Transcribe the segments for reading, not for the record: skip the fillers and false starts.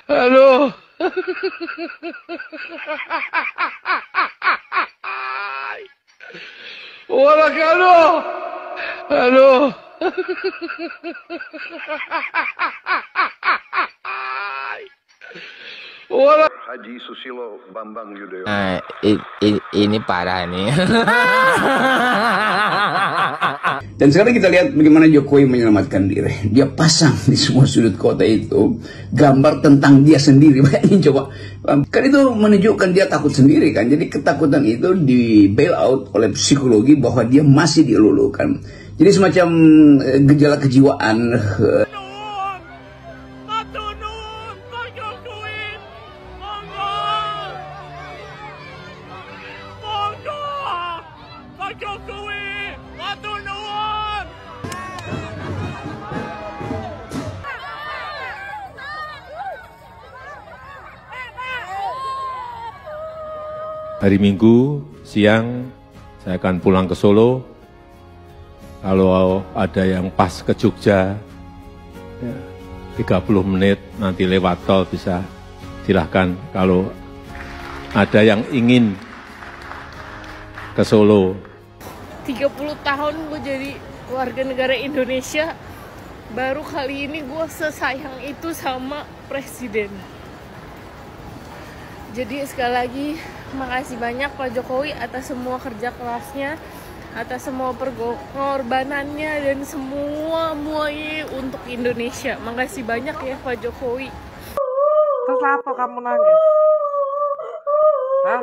Aduh. Wala ka ano? Aduh. Wala. Haji Susilo Bambang Yudhoyono. Ini parah nih. Dan sekarang kita lihat bagaimana Jokowi menyelamatkan diri. Dia pasang di semua sudut kota itu gambar tentang dia sendiri. Bayangin coba. Kan itu menunjukkan dia takut sendiri kan. Jadi ketakutan itu di bail out oleh psikologi bahwa dia masih dilulukan. Jadi semacam gejala kejiwaan. Hari Minggu siang saya akan pulang ke Solo. Kalau ada yang pas ke Jogja, 30 menit nanti lewat tol bisa, silahkan. Kalau ada yang ingin ke Solo. 30 tahun gue jadi warga negara Indonesia, baru kali ini gue sesayang itu sama presiden. Jadi sekali lagi makasih banyak Pak Jokowi atas semua kerja kerasnya, atas semua pengorbanannya dan semuanya untuk Indonesia. Makasih banyak ya Pak Jokowi. Terus apa kamu nangis? Hah?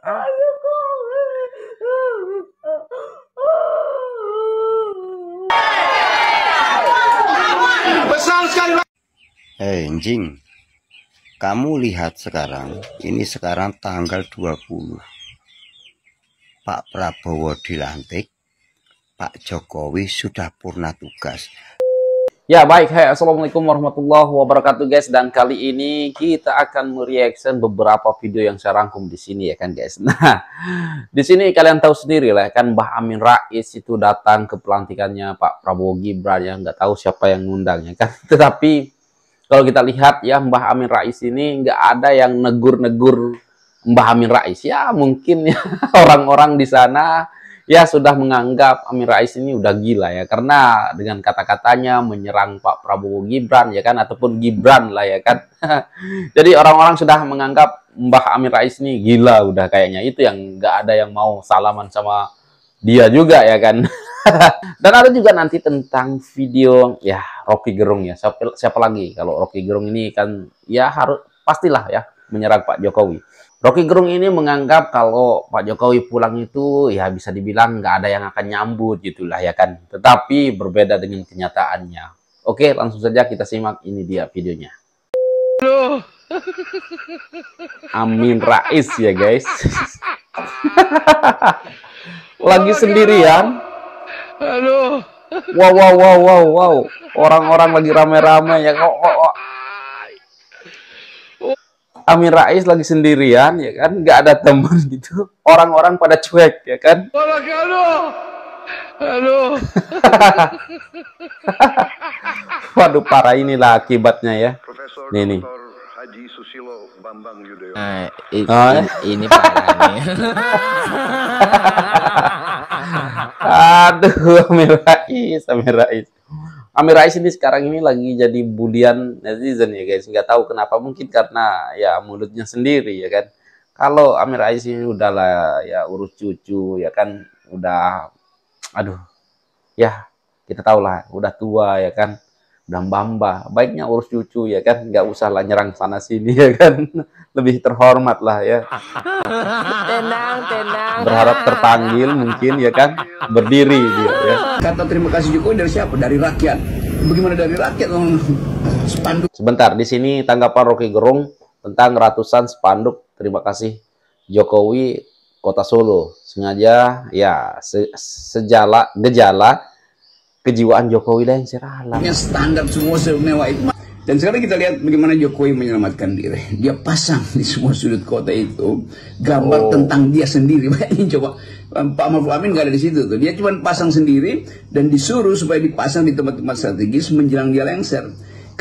Hah? Besar sekali. Hei anjing, kamu lihat sekarang, ini sekarang tanggal 20. Pak Prabowo dilantik, Pak Jokowi sudah purna tugas. Ya baik, hai, assalamualaikum warahmatullahi wabarakatuh guys. Dan kali ini kita akan mereaction beberapa video yang saya rangkum di sini ya kan guys. Nah, di sini kalian tahu sendiri lah kan, Mbah Amin Rais itu datang ke pelantikannya Pak Prabowo Gibran, yang nggak tahu siapa yang ngundangnya kan. Tetapi kalau kita lihat ya, Mbah Amin Rais ini nggak ada yang negur-negur Mbah Amin Rais. Ya mungkin ya orang-orang di sana ya sudah menganggap Amin Rais ini udah gila ya, karena dengan kata-katanya menyerang Pak Prabowo Gibran ya kan, ataupun Gibran lah ya kan. Jadi orang-orang sudah menganggap Mbah Amin Rais ini gila udah kayaknya. Itu yang nggak ada yang mau salaman sama dia juga ya kan. Dan ada juga nanti tentang video ya Rocky Gerung ya. Siapa lagi kalau Rocky Gerung ini kan ya harus pastilah ya menyerang Pak Jokowi. Rocky Gerung ini menganggap kalau Pak Jokowi pulang itu ya bisa dibilang nggak ada yang akan nyambut gitulah ya kan. Tetapi berbeda dengan kenyataannya. Oke, langsung saja kita simak, ini dia videonya. Amin Rais ya guys. Lagi sendirian. Aduh. Wow. Orang-orang lagi rame-rame ya. Amin Rais lagi sendirian ya kan, nggak ada teman gitu. Orang-orang pada cuek ya kan. Aduh. Waduh, parah, inilah akibatnya ya. Nih. Haji Susilo Bambang Yudhoyono. Ini parah nih. Aduh, Amin Rais ini sekarang ini lagi jadi bulian netizen ya guys. Nggak tahu kenapa, mungkin karena ya mulutnya sendiri ya kan. Kalau Amin Rais ini udahlah ya urus cucu ya kan, udah aduh ya kita tahu lah udah tua ya kan, udah mbah, baiknya urus cucu ya kan, nggak usah lah nyerang sana sini ya kan. Lebih terhormat lah ya. Tenang. Berharap terpanggil mungkin ya kan, berdiri dia ya. Kata terima kasih Jokowi dari siapa? Dari rakyat. Bagaimana dari rakyat? Spanduk. Sebentar, di sini tanggapan Rocky Gerung tentang ratusan spanduk terima kasih Jokowi Kota Solo. Sengaja ya gejala kejiwaan Jokowi lah yang seralah. Standar semua semewah itu. Dan sekarang kita lihat bagaimana Jokowi menyelamatkan diri. Dia pasang di semua sudut kota itu gambar tentang dia sendiri. Bayangin coba, Pak Mahfud Amin nggak ada di situ tuh. Dia cuma pasang sendiri dan disuruh supaya dipasang di tempat-tempat strategis menjelang dia lengser.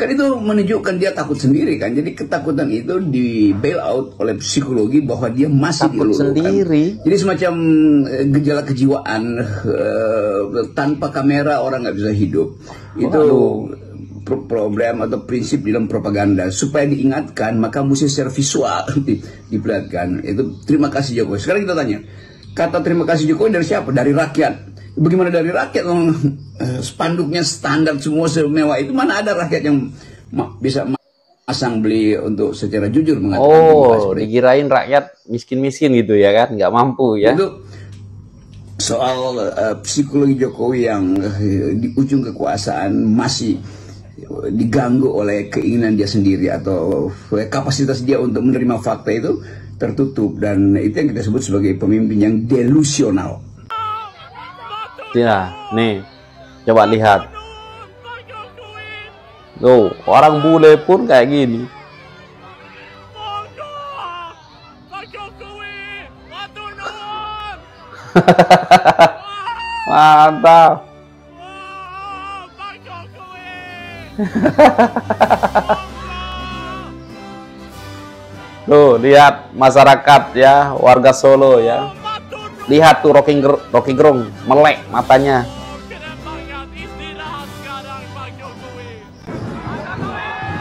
Kan itu menunjukkan dia takut sendiri kan. Jadi ketakutan itu di bail out oleh psikologi bahwa dia masih Takut dilulukan. sendiri. Jadi semacam gejala kejiwaan, tanpa kamera orang nggak bisa hidup. Itu problem atau prinsip dalam propaganda. Supaya diingatkan maka mesti secara visual diperlihatkan. Itu terima kasih Jokowi. Sekarang kita tanya, kata terima kasih Jokowi dari siapa? Dari rakyat. Bagaimana dari rakyat? Spanduknya standar semua semewah itu, mana ada rakyat yang bisa masang beli untuk secara jujur mengatakan. Dikirain rakyat miskin-miskin gitu ya kan, nggak mampu ya. Itu soal psikologi Jokowi yang di ujung kekuasaan masih diganggu oleh keinginan dia sendiri atau kapasitas dia untuk menerima fakta itu tertutup, dan itu yang kita sebut sebagai pemimpin yang delusional. Ya, nih, coba lihat. Tuh, orang bule pun kayak gini. Mantap. Tuh, lihat masyarakat ya, warga Solo ya. Lihat tuh Rocky Gerung melek matanya.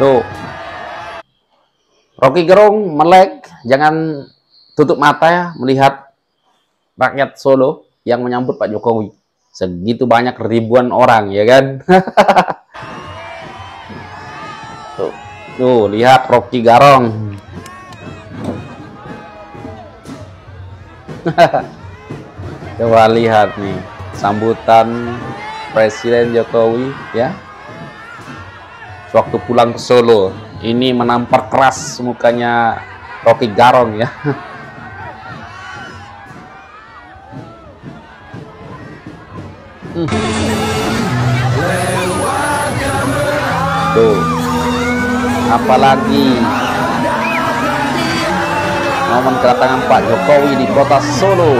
Tuh. Rocky Gerung melek, jangan tutup mata ya melihat rakyat Solo yang menyambut Pak Jokowi. Segitu banyak ribuan orang ya kan. Tuh, lihat Rocky Gerung. Coba lihat nih sambutan Presiden Jokowi ya waktu pulang ke Solo. Ini menampar keras mukanya Rocky Gerung ya. Tuh, apalagi momen kedatangan Pak Jokowi di kota Solo.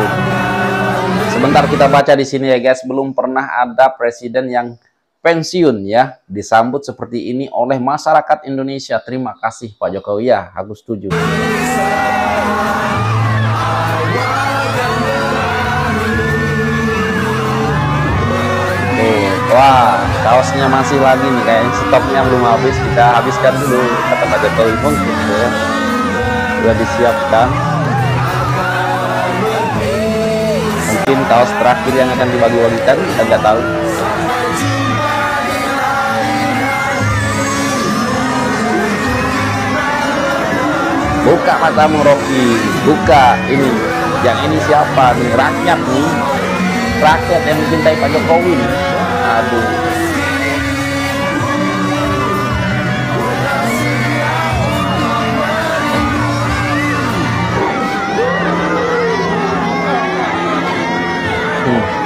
Sebentar kita baca di sini ya guys, belum pernah ada presiden yang pensiun ya disambut seperti ini oleh masyarakat Indonesia. Terima kasih Pak Jokowi ya, aku setuju. Wah, kaosnya masih lagi nih, kayaknya stoknya belum habis, kita habiskan dulu kata Pak Jokowi pun gitu ya. Sudah disiapkan. Mungkin kaos terakhir yang akan dibagi-bagikan, kita nggak tahu. Buka matamu Rocky, buka ini. Yang ini siapa nih? Rakyat nih. Rakyat yang mencintai Pak Jokowi nih. Aduh.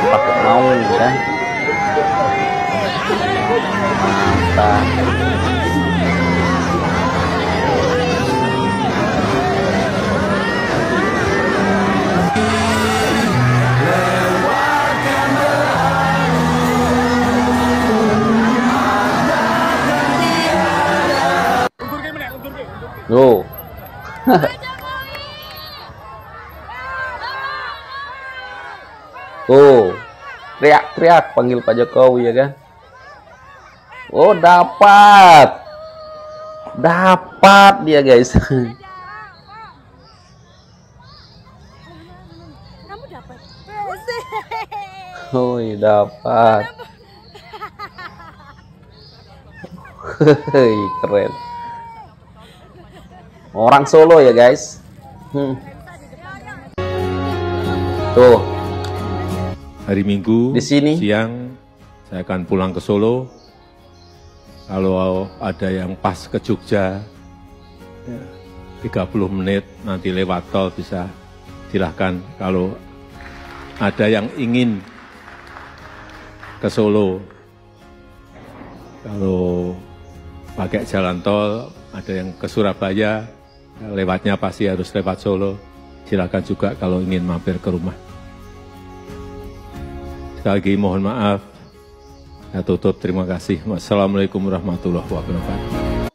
Pakai mau kan? Mantap. Tuh. Tuh. Teriak-teriak panggil Pak Jokowi ya kan. Oh, dapat. Dapat dia, guys. Kamu dapat. Oh, dapat. Keren. Orang Solo ya guys. Tuh. Hari Minggu Di sini. siang saya akan pulang ke Solo. Kalau ada yang pas ke Jogja, 30 menit nanti lewat tol bisa, silahkan. Kalau ada yang ingin ke Solo, kalau pakai jalan tol, ada yang ke Surabaya, lewatnya pasti harus lewat Solo. Silakan juga kalau ingin mampir ke rumah. Sekali lagi mohon maaf Saya tutup, terima kasih. Wassalamualaikum warahmatullahi wabarakatuh.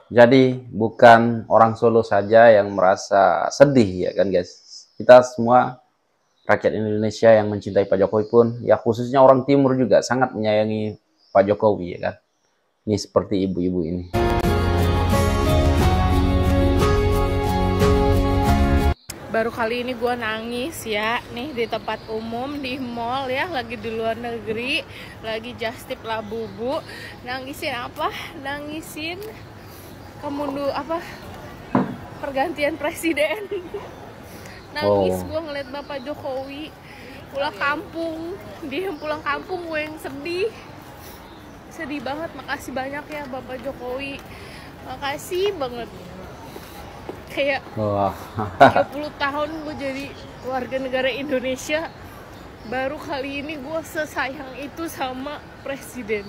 Jadi bukan orang Solo saja yang merasa sedih ya kan guys. Kita semua rakyat Indonesia yang mencintai Pak Jokowi pun, ya khususnya orang Timur juga sangat menyayangi Pak Jokowi ya kan. Ini seperti ibu-ibu ini. Baru kali ini gue nangis ya, nih di tempat umum, di mall ya, lagi di luar negeri, lagi just tip Labubu. Nangisin apa? Nangisin pergantian presiden. Nangis gue ngeliat Bapak Jokowi pulang kampung, dia pulang kampung, gue yang sedih banget. Makasih banyak ya Bapak Jokowi, makasih banget. Kayak 30 tahun gue jadi warga negara Indonesia, baru kali ini gue sesayang itu sama presiden.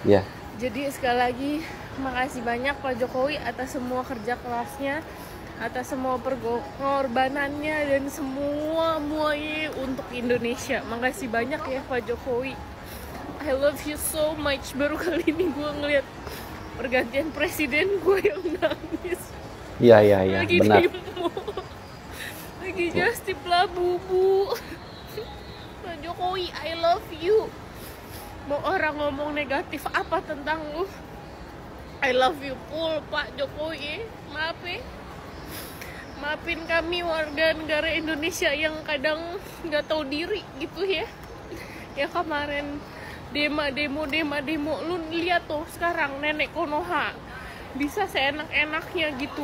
Ya. Jadi sekali lagi makasih banyak Pak Jokowi atas semua kerja kerasnya, atas semua pengorbanannya dan semuanya untuk Indonesia. Makasih banyak ya Pak Jokowi. I love you so much. Baru kali ini gue ngeliat pergantian presiden, gue yang nangis. Iya, Lagi benar. Lagi just tip Labubu. Pak Jokowi, I love you. Mau orang ngomong negatif apa tentang lu, I love you full Pak Jokowi. Maaf ya. Maafin kami warga negara Indonesia yang kadang nggak tahu diri gitu ya. Ya kemarin demo lu lihat tuh sekarang Nenek Konoha bisa seenak-enaknya gitu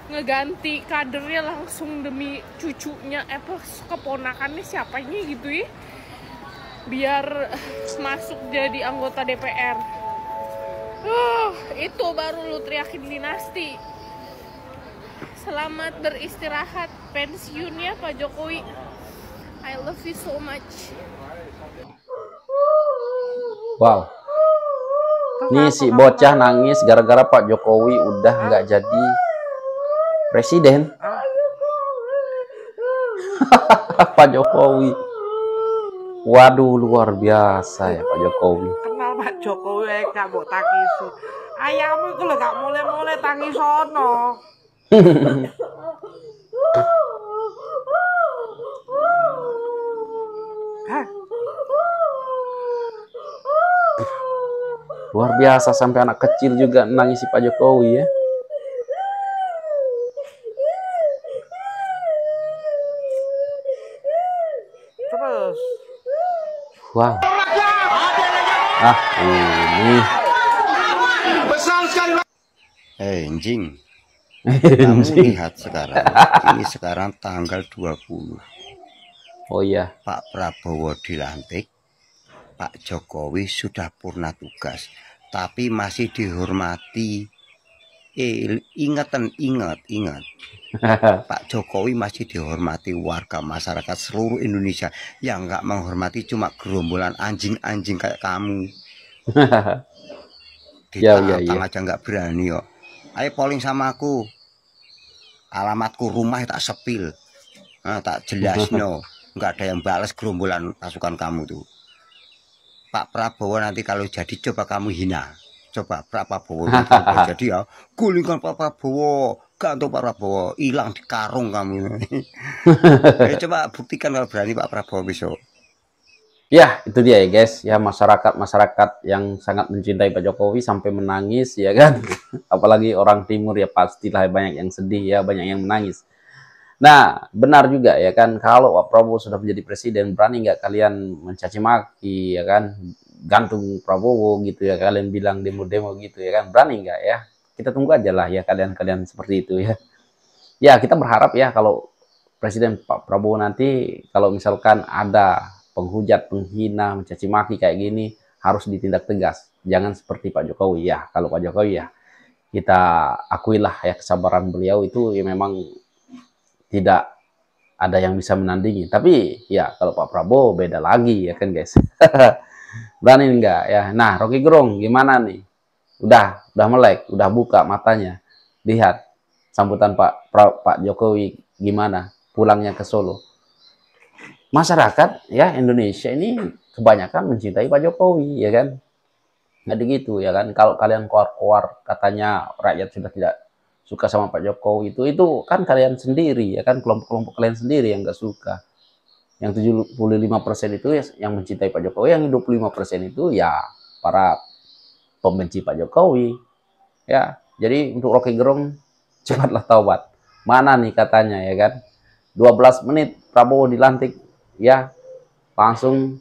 ngeganti kadernya langsung demi cucunya keponakannya siapanya gitu ya, biar masuk jadi anggota DPR. Itu baru lu teriakin dinasti. Selamat beristirahat pensiunnya Pak Jokowi. I love you so much. Wow. Nih si bocah nangis gara-gara Pak Jokowi udah nggak jadi presiden. Pak Jokowi. Waduh, luar biasa ya Pak Jokowi. Kenal Pak Jokowi gak mbok tangisi. Ayammu iku lho gak mulai-mulai tangis sono. Luar biasa, sampai anak kecil juga nangisi Pak Jokowi ya. Terus. Wow. Ini. Anjing. Kamu lihat sekarang, ini sekarang tanggal 20. Oh iya. Pak Prabowo dilantik, Pak Jokowi sudah purna tugas, tapi masih dihormati. Ingat. Pak Jokowi masih dihormati warga masyarakat seluruh Indonesia. Yang nggak menghormati cuma gerombolan anjing-anjing kayak kamu. Ditantang aja nggak berani kok. Ayo polling sama aku. Alamatku rumah tak sepil. Tak jelas no. Nggak ada yang balas gerombolan pasukan kamu tuh. Pak Prabowo nanti kalau jadi coba kamu hina. Coba Pak Prabowo jadi ya gulingkan Pak Prabowo, gantung Pak Prabowo, hilang di karung kamu. Coba buktikan kalau berani Pak Prabowo besok. Ya, itu dia ya guys, ya masyarakat yang sangat mencintai Pak Jokowi sampai menangis ya kan. Apalagi orang Timur ya pastilah banyak yang sedih ya, banyak yang menangis. Nah, benar juga ya kan, kalau Pak Prabowo sudah menjadi presiden, berani nggak kalian mencaci maki ya kan, gantung Prabowo gitu ya, kalian bilang demo-demo gitu ya kan, berani nggak ya? Kita tunggu aja lah ya kalian seperti itu ya. Ya, kita berharap ya kalau Presiden Pak Prabowo nanti kalau misalkan ada penghujat, penghina, mencaci maki kayak gini, harus ditindak tegas. Jangan seperti Pak Jokowi ya. Kalau Pak Jokowi ya, kita akuilah ya kesabaran beliau itu ya memang tidak ada yang bisa menandingi. Tapi ya kalau Pak Prabowo beda lagi ya kan guys. Berani enggak ya? Nah, Rocky Gerung gimana nih? Udah melek, udah buka matanya. Lihat sambutan Pak Jokowi gimana pulangnya ke Solo. masyarakat ya Indonesia ini kebanyakan mencintai Pak Jokowi, ya kan? Nggak gitu ya kan? Kalau kalian keluar-keluar katanya rakyat sudah tidak suka sama Pak Jokowi, itu kan kalian sendiri ya kan, kelompok-kelompok kalian sendiri yang nggak suka. Yang 75% itu yang mencintai Pak Jokowi, yang 25% itu ya para pembenci Pak Jokowi. Ya, jadi untuk Rocky Gerung cepatlah taubat. Mana nih katanya ya kan? 12 menit Prabowo dilantik, ya langsung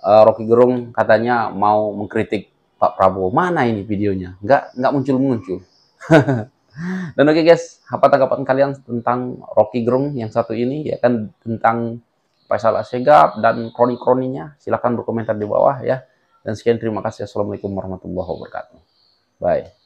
Rocky Gerung katanya mau mengkritik Pak Prabowo. Mana ini videonya? Nggak muncul-muncul. Dan oke guys, apa tanggapan kalian tentang Rocky Gerung yang satu ini ya kan, tentang Faisal Assegaf dan kroni-kroninya? Silahkan berkomentar di bawah ya. Dan sekian, terima kasih. Assalamualaikum warahmatullahi wabarakatuh. Bye.